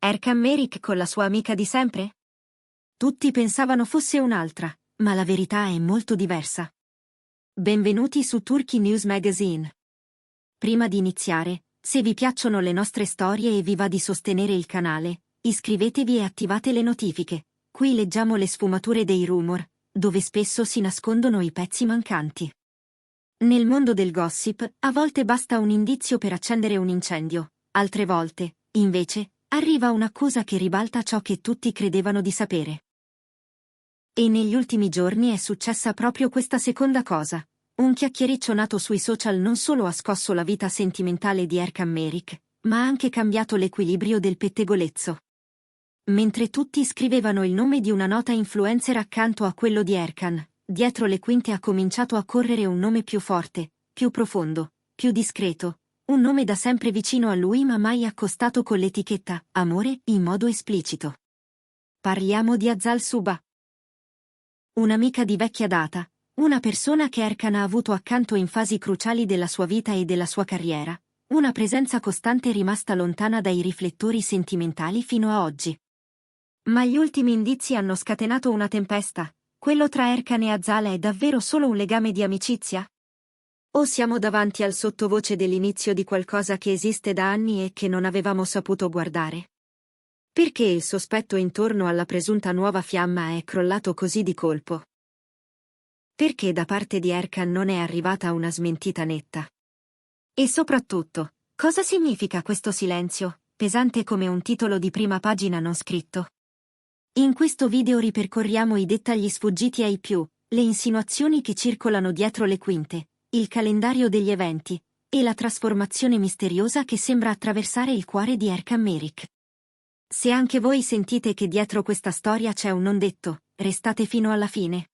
Erkan Merik con la sua amica di sempre? Tutti pensavano fosse un'altra, ma la verità è molto diversa. Benvenuti su Turkey News Magazine. Prima di iniziare, se vi piacciono le nostre storie e vi va di sostenere il canale, iscrivetevi e attivate le notifiche. Qui leggiamo le sfumature dei rumor, dove spesso si nascondono i pezzi mancanti. Nel mondo del gossip, a volte basta un indizio per accendere un incendio, altre volte, invece, arriva un'accusa che ribalta ciò che tutti credevano di sapere. E negli ultimi giorni è successa proprio questa seconda cosa. Un chiacchiericcio nato sui social non solo ha scosso la vita sentimentale di Erkan Merik, ma ha anche cambiato l'equilibrio del pettegolezzo. Mentre tutti scrivevano il nome di una nota influencer accanto a quello di Erkan, dietro le quinte ha cominciato a correre un nome più forte, più profondo, più discreto, un nome da sempre vicino a lui ma mai accostato con l'etichetta amore in modo esplicito. Parliamo di Azal Suba. Un'amica di vecchia data, una persona che Erkan ha avuto accanto in fasi cruciali della sua vita e della sua carriera, una presenza costante rimasta lontana dai riflettori sentimentali fino a oggi. Ma gli ultimi indizi hanno scatenato una tempesta. Quello tra Erkan e Azal è davvero solo un legame di amicizia? O siamo davanti al sottovoce dell'inizio di qualcosa che esiste da anni e che non avevamo saputo guardare? Perché il sospetto intorno alla presunta nuova fiamma è crollato così di colpo? Perché da parte di Erkan non è arrivata una smentita netta? E soprattutto, cosa significa questo silenzio, pesante come un titolo di prima pagina non scritto? In questo video ripercorriamo i dettagli sfuggiti ai più, le insinuazioni che circolano dietro le quinte, il calendario degli eventi, e la trasformazione misteriosa che sembra attraversare il cuore di Erkan Merik. Se anche voi sentite che dietro questa storia c'è un non detto, restate fino alla fine.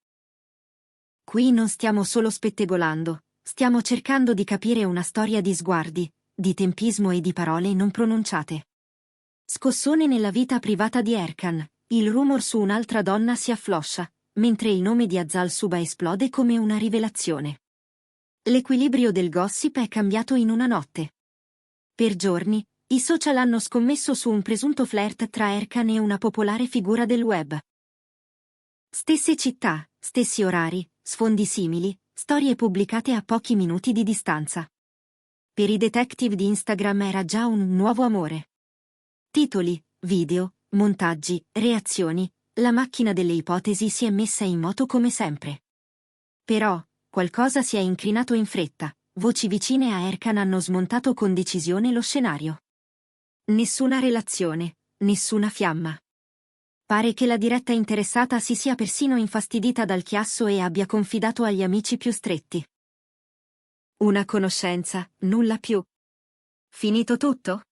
Qui non stiamo solo spettegolando, stiamo cercando di capire una storia di sguardi, di tempismo e di parole non pronunciate. Scossone nella vita privata di Erkan. Il rumor su un'altra donna si affloscia, mentre il nome di Azal Suba esplode come una rivelazione. L'equilibrio del gossip è cambiato in una notte. Per giorni, i social hanno scommesso su un presunto flirt tra Erkan e una popolare figura del web. Stesse città, stessi orari, sfondi simili, storie pubblicate a pochi minuti di distanza. Per i detective di Instagram era già un nuovo amore. Titoli, video, montaggi, reazioni, la macchina delle ipotesi si è messa in moto come sempre. Però, qualcosa si è incrinato in fretta, voci vicine a Erkan hanno smontato con decisione lo scenario. Nessuna relazione, nessuna fiamma. Pare che la diretta interessata si sia persino infastidita dal chiasso e abbia confidato agli amici più stretti. Una conoscenza, nulla più. Finito tutto?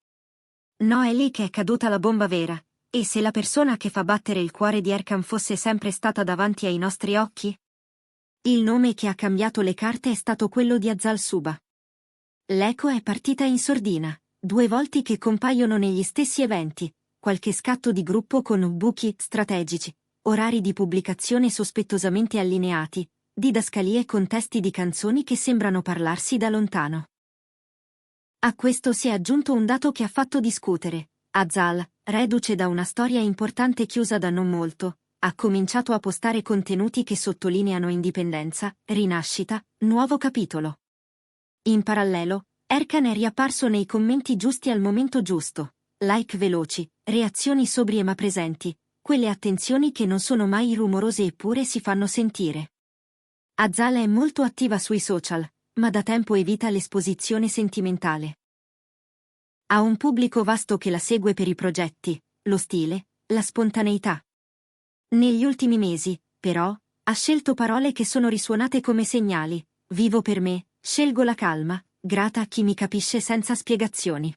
No, è lì che è caduta la bomba vera. E se la persona che fa battere il cuore di Erkan fosse sempre stata davanti ai nostri occhi? Il nome che ha cambiato le carte è stato quello di Azal Suba. L'eco è partita in sordina, 2 volti che compaiono negli stessi eventi, qualche scatto di gruppo con buchi strategici, orari di pubblicazione sospettosamente allineati, didascalie con testi di canzoni che sembrano parlarsi da lontano. A questo si è aggiunto un dato che ha fatto discutere. Azal, reduce da una storia importante chiusa da non molto, ha cominciato a postare contenuti che sottolineano indipendenza, rinascita, nuovo capitolo. In parallelo, Erkan è riapparso nei commenti giusti al momento giusto, like veloci, reazioni sobrie ma presenti, quelle attenzioni che non sono mai rumorose eppure si fanno sentire. Azal è molto attiva sui social, ma da tempo evita l'esposizione sentimentale. Ha un pubblico vasto che la segue per i progetti, lo stile, la spontaneità. Negli ultimi mesi, però, ha scelto parole che sono risuonate come segnali: vivo per me, scelgo la calma, grata a chi mi capisce senza spiegazioni.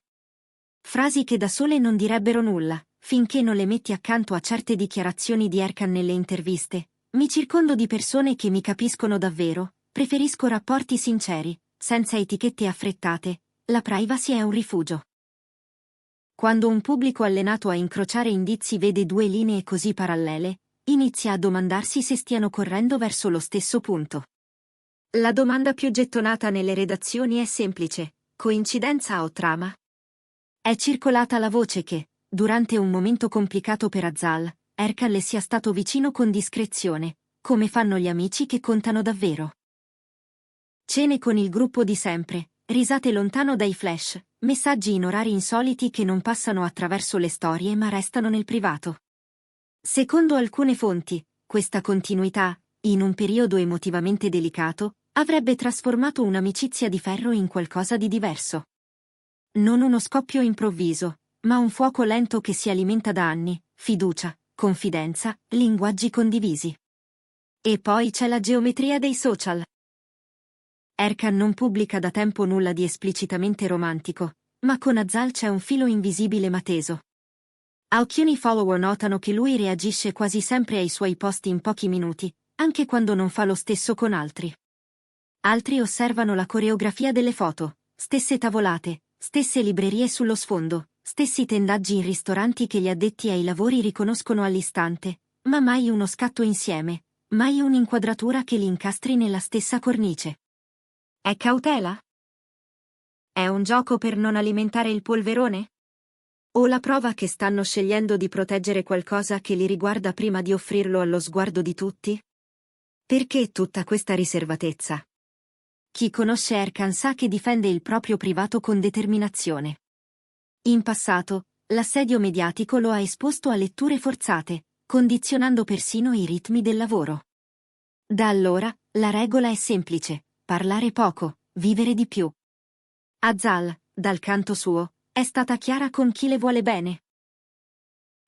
Frasi che da sole non direbbero nulla, finché non le metti accanto a certe dichiarazioni di Erkan nelle interviste. Mi circondo di persone che mi capiscono davvero, preferisco rapporti sinceri, senza etichette affrettate, la privacy è un rifugio. Quando un pubblico allenato a incrociare indizi vede 2 linee così parallele, inizia a domandarsi se stiano correndo verso lo stesso punto. La domanda più gettonata nelle redazioni è semplice: coincidenza o trama? È circolata la voce che, durante un momento complicato per Azal, Erkan le sia stato vicino con discrezione, come fanno gli amici che contano davvero. Cene con il gruppo di sempre, risate lontano dai flash, messaggi in orari insoliti che non passano attraverso le storie ma restano nel privato. Secondo alcune fonti, questa continuità, in un periodo emotivamente delicato, avrebbe trasformato un'amicizia di ferro in qualcosa di diverso. Non uno scoppio improvviso, ma un fuoco lento che si alimenta da anni, fiducia, confidenza, linguaggi condivisi. E poi c'è la geometria dei social. Erkan non pubblica da tempo nulla di esplicitamente romantico, ma con Azal c'è un filo invisibile ma teso. Alcuni follower notano che lui reagisce quasi sempre ai suoi post in pochi minuti, anche quando non fa lo stesso con altri. Altri osservano la coreografia delle foto, stesse tavolate, stesse librerie sullo sfondo, stessi tendaggi in ristoranti che gli addetti ai lavori riconoscono all'istante, ma mai uno scatto insieme, mai un'inquadratura che li incastri nella stessa cornice. È cautela? È un gioco per non alimentare il polverone? O la prova che stanno scegliendo di proteggere qualcosa che li riguarda prima di offrirlo allo sguardo di tutti? Perché tutta questa riservatezza? Chi conosce Erkan sa che difende il proprio privato con determinazione. In passato, l'assedio mediatico lo ha esposto a letture forzate, condizionando persino i ritmi del lavoro. Da allora, la regola è semplice: parlare poco, vivere di più. Azal, dal canto suo, è stata chiara con chi le vuole bene.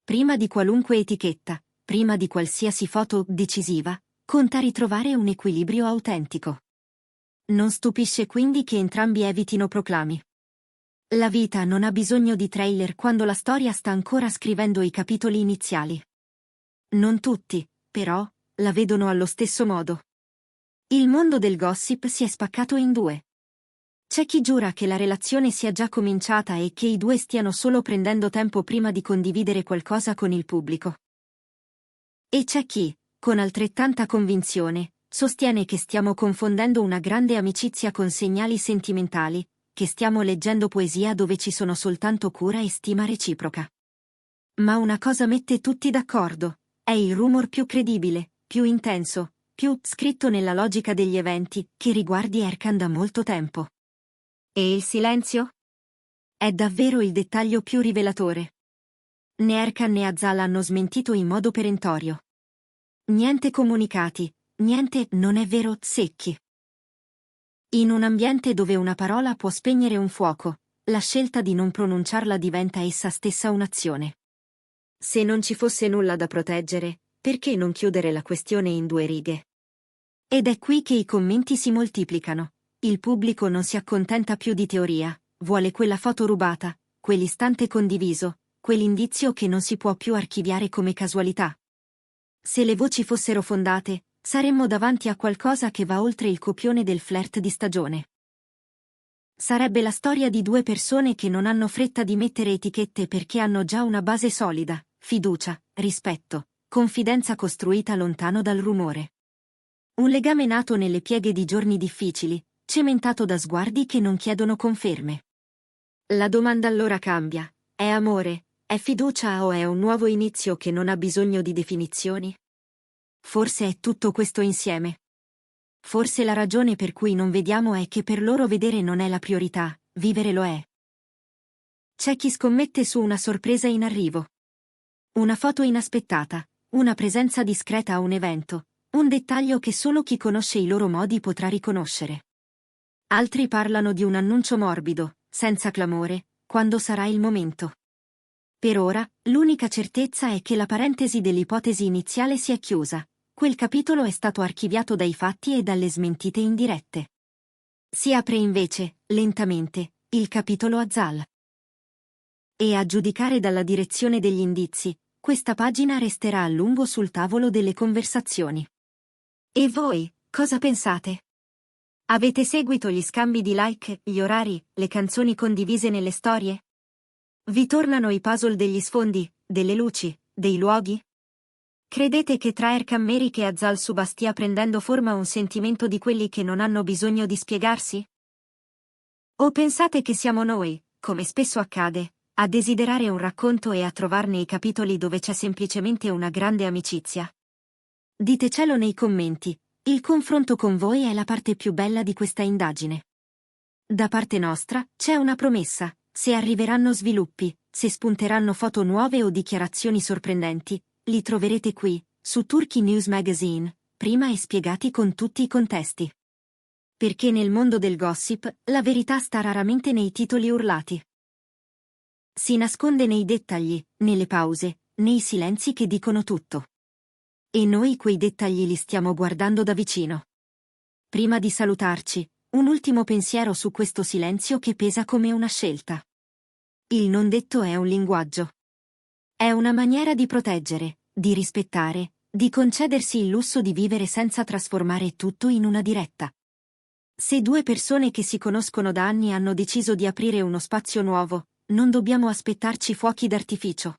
Prima di qualunque etichetta, prima di qualsiasi foto decisiva, conta ritrovare un equilibrio autentico. Non stupisce quindi che entrambi evitino proclami. La vita non ha bisogno di trailer quando la storia sta ancora scrivendo i capitoli iniziali. Non tutti, però, la vedono allo stesso modo. Il mondo del gossip si è spaccato in due. C'è chi giura che la relazione sia già cominciata e che i due stiano solo prendendo tempo prima di condividere qualcosa con il pubblico. E c'è chi, con altrettanta convinzione, sostiene che stiamo confondendo una grande amicizia con segnali sentimentali, che stiamo leggendo poesia dove ci sono soltanto cura e stima reciproca. Ma una cosa mette tutti d'accordo: è il rumor più credibile, più intenso, più scritto nella logica degli eventi, che riguardi Erkan da molto tempo. E il silenzio? È davvero il dettaglio più rivelatore. Né Erkan né Azal hanno smentito in modo perentorio. Niente comunicati, niente "non è vero" secchi. In un ambiente dove una parola può spegnere un fuoco, la scelta di non pronunciarla diventa essa stessa un'azione. Se non ci fosse nulla da proteggere, perché non chiudere la questione in 2 righe? Ed è qui che i commenti si moltiplicano. Il pubblico non si accontenta più di teoria, vuole quella foto rubata, quell'istante condiviso, quell'indizio che non si può più archiviare come casualità. Se le voci fossero fondate, saremmo davanti a qualcosa che va oltre il copione del flirt di stagione. Sarebbe la storia di 2 persone che non hanno fretta di mettere etichette perché hanno già una base solida: fiducia, rispetto, confidenza costruita lontano dal rumore. Un legame nato nelle pieghe di giorni difficili, cementato da sguardi che non chiedono conferme. La domanda allora cambia: è amore, è fiducia o è un nuovo inizio che non ha bisogno di definizioni? Forse è tutto questo insieme. Forse la ragione per cui non vediamo è che per loro vedere non è la priorità, vivere lo è. C'è chi scommette su una sorpresa in arrivo. Una foto inaspettata, una presenza discreta a un evento, un dettaglio che solo chi conosce i loro modi potrà riconoscere. Altri parlano di un annuncio morbido, senza clamore, quando sarà il momento. Per ora, l'unica certezza è che la parentesi dell'ipotesi iniziale si è chiusa. Quel capitolo è stato archiviato dai fatti e dalle smentite indirette. Si apre invece, lentamente, il capitolo Azal. E a giudicare dalla direzione degli indizi, questa pagina resterà a lungo sul tavolo delle conversazioni. E voi, cosa pensate? Avete seguito gli scambi di like, gli orari, le canzoni condivise nelle storie? Vi tornano i puzzle degli sfondi, delle luci, dei luoghi? Credete che tra Erkan Merik e Azal Suba stia prendendo forma un sentimento di quelli che non hanno bisogno di spiegarsi? O pensate che siamo noi, come spesso accade, A desiderare un racconto e a trovarne i capitoli dove c'è semplicemente una grande amicizia? Ditecelo nei commenti, il confronto con voi è la parte più bella di questa indagine. Da parte nostra, c'è una promessa: se arriveranno sviluppi, se spunteranno foto nuove o dichiarazioni sorprendenti, li troverete qui, su Turkey News Magazine, prima e spiegati con tutti i contesti. Perché nel mondo del gossip, la verità sta raramente nei titoli urlati. Si nasconde nei dettagli, nelle pause, nei silenzi che dicono tutto. E noi quei dettagli li stiamo guardando da vicino. Prima di salutarci, un ultimo pensiero su questo silenzio che pesa come una scelta. Il non detto è un linguaggio. È una maniera di proteggere, di rispettare, di concedersi il lusso di vivere senza trasformare tutto in una diretta. Se due persone che si conoscono da anni hanno deciso di aprire uno spazio nuovo, non dobbiamo aspettarci fuochi d'artificio.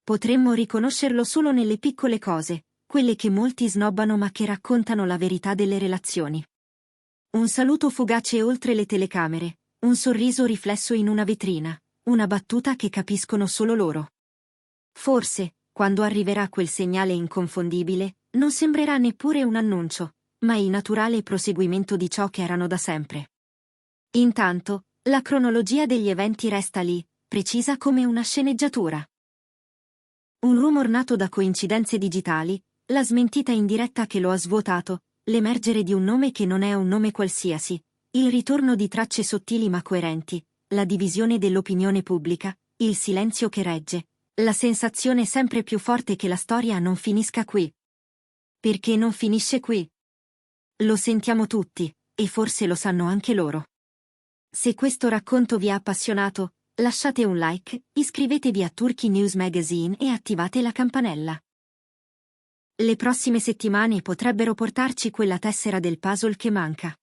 Potremmo riconoscerlo solo nelle piccole cose, quelle che molti snobbano ma che raccontano la verità delle relazioni. Un saluto fugace oltre le telecamere, un sorriso riflesso in una vetrina, una battuta che capiscono solo loro. Forse, quando arriverà quel segnale inconfondibile, non sembrerà neppure un annuncio, ma il naturale proseguimento di ciò che erano da sempre. Intanto, la cronologia degli eventi resta lì, precisa come una sceneggiatura. Un rumor nato da coincidenze digitali, la smentita in diretta che lo ha svuotato, l'emergere di un nome che non è un nome qualsiasi, il ritorno di tracce sottili ma coerenti, la divisione dell'opinione pubblica, il silenzio che regge, la sensazione sempre più forte che la storia non finisca qui. Perché non finisce qui? Lo sentiamo tutti, e forse lo sanno anche loro. Se questo racconto vi ha appassionato, lasciate un like, iscrivetevi a Turkey News Magazine e attivate la campanella. Le prossime settimane potrebbero portarci quella tessera del puzzle che manca.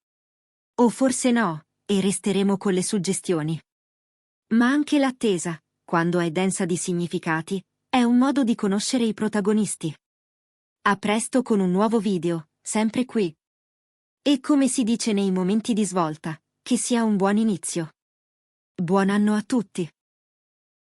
O forse no, e resteremo con le suggestioni. Ma anche l'attesa, quando è densa di significati, è un modo di conoscere i protagonisti. A presto con un nuovo video, sempre qui. E come si dice nei momenti di svolta, che sia un buon inizio. Buon anno a tutti!